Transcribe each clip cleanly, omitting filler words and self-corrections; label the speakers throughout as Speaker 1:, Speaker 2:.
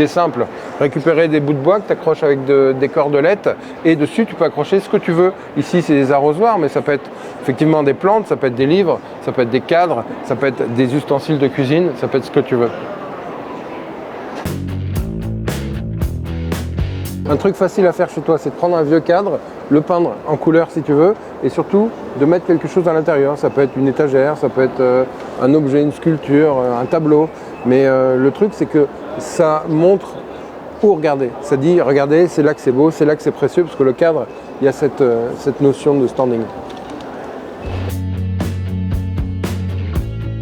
Speaker 1: idée simple. Récupérer des bouts de bois que tu accroches avec des cordelettes et dessus tu peux accrocher ce que tu veux. Ici c'est des arrosoirs, mais ça peut être effectivement des plantes, ça peut être des livres, ça peut être des cadres, ça peut être des ustensiles de cuisine, ça peut être ce que tu veux. Un truc facile à faire chez toi, c'est de prendre un vieux cadre, le peindre en couleur si tu veux, et surtout de mettre quelque chose à l'intérieur. Ça peut être une étagère, ça peut être un objet, une sculpture, un tableau. Mais le truc, c'est que ça montre où regarder. Ça dit, regardez, c'est là que c'est beau, c'est là que c'est précieux, parce que le cadre, il y a cette notion de standing.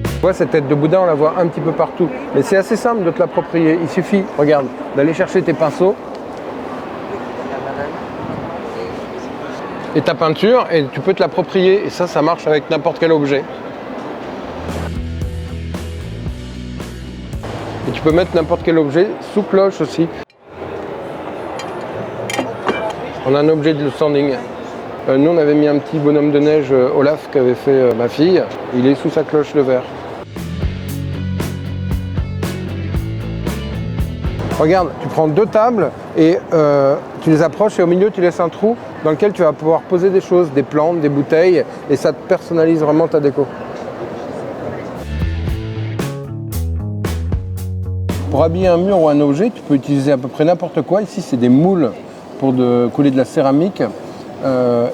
Speaker 1: Tu vois, cette tête de boudin, on la voit un petit peu partout. Mais c'est assez simple de te l'approprier. Il suffit, regarde, d'aller chercher tes pinceaux, et ta peinture, et tu peux te l'approprier, et ça marche avec n'importe quel objet. Et tu peux mettre n'importe quel objet sous cloche aussi. On a un objet de standing. Nous on avait mis un petit bonhomme de neige Olaf qu'avait fait ma fille, il est sous sa cloche de verre. Regarde, tu prends deux tables et tu les approches et au milieu tu laisses un trou dans lequel tu vas pouvoir poser des choses, des plantes, des bouteilles, et ça te personnalise vraiment ta déco. Pour habiller un mur ou un objet, tu peux utiliser à peu près n'importe quoi. Ici c'est des moules pour couler de la céramique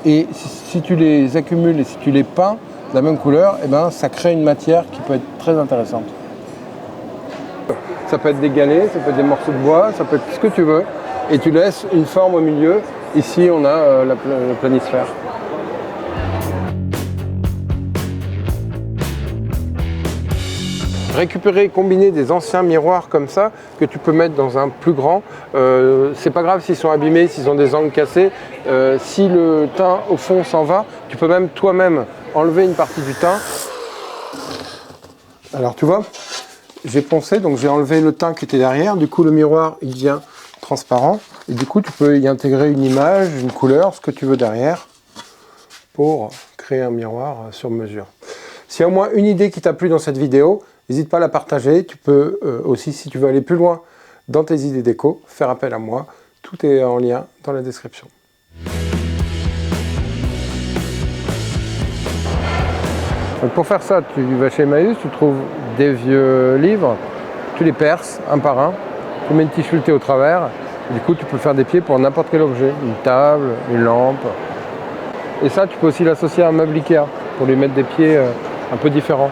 Speaker 1: et si tu les accumules et si tu les peins de la même couleur, eh ben, ça crée une matière qui peut être très intéressante. Ça peut être des galets, ça peut être des morceaux de bois, ça peut être ce que tu veux. Et tu laisses une forme au milieu. Ici, on a le planisphère. Récupérer, combiner des anciens miroirs comme ça, que tu peux mettre dans un plus grand, c'est pas grave s'ils sont abîmés, s'ils ont des angles cassés. Si le teint au fond s'en va, tu peux même toi-même enlever une partie du teint. Alors tu vois, j'ai poncé, donc j'ai enlevé le teint qui était derrière, du coup le miroir il devient transparent, et du coup tu peux y intégrer une image, une couleur, ce que tu veux derrière, pour créer un miroir sur mesure. S'il y a au moins une idée qui t'a plu dans cette vidéo, n'hésite pas à la partager. Tu peux aussi, si tu veux aller plus loin dans tes idées déco, faire appel à moi. Tout est en lien dans la description. Donc pour faire ça, tu vas chez Emmaüs, tu trouves des vieux livres, tu les perces un par un, tu mets une tige sculptée au travers, et du coup tu peux faire des pieds pour n'importe quel objet, une table, une lampe. Et ça, tu peux aussi l'associer à un meuble Ikea pour lui mettre des pieds un peu différents,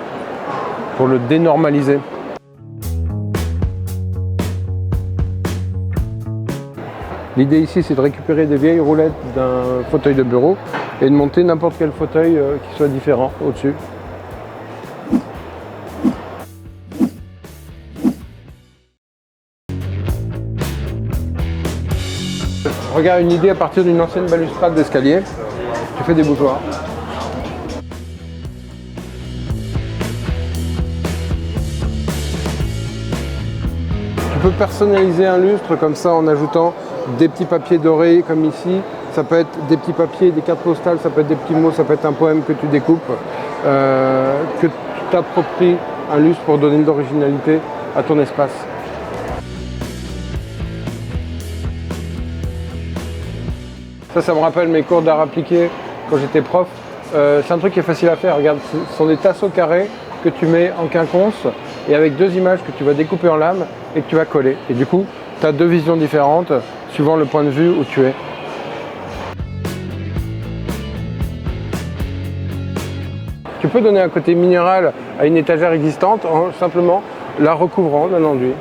Speaker 1: pour le dénormaliser. L'idée ici, c'est de récupérer des vieilles roulettes d'un fauteuil de bureau et de monter n'importe quel fauteuil qui soit différent au-dessus. Regarde une idée à partir d'une ancienne balustrade d'escalier, tu fais des bougeoirs. Tu peux personnaliser un lustre comme ça en ajoutant des petits papiers dorés comme ici. Ça peut être des petits papiers, des cartes postales, ça peut être des petits mots, ça peut être un poème que tu découpes, que tu t'appropries un lustre pour donner de l'originalité à ton espace. Ça me rappelle mes cours d'art appliqué quand j'étais prof. C'est un truc qui est facile à faire. Regarde, ce sont des tasseaux carrés que tu mets en quinconce et avec deux images que tu vas découper en lames et que tu vas coller. Et du coup, tu as deux visions différentes suivant le point de vue où tu es. Tu peux donner un côté minéral à une étagère existante en simplement la recouvrant d'un enduit.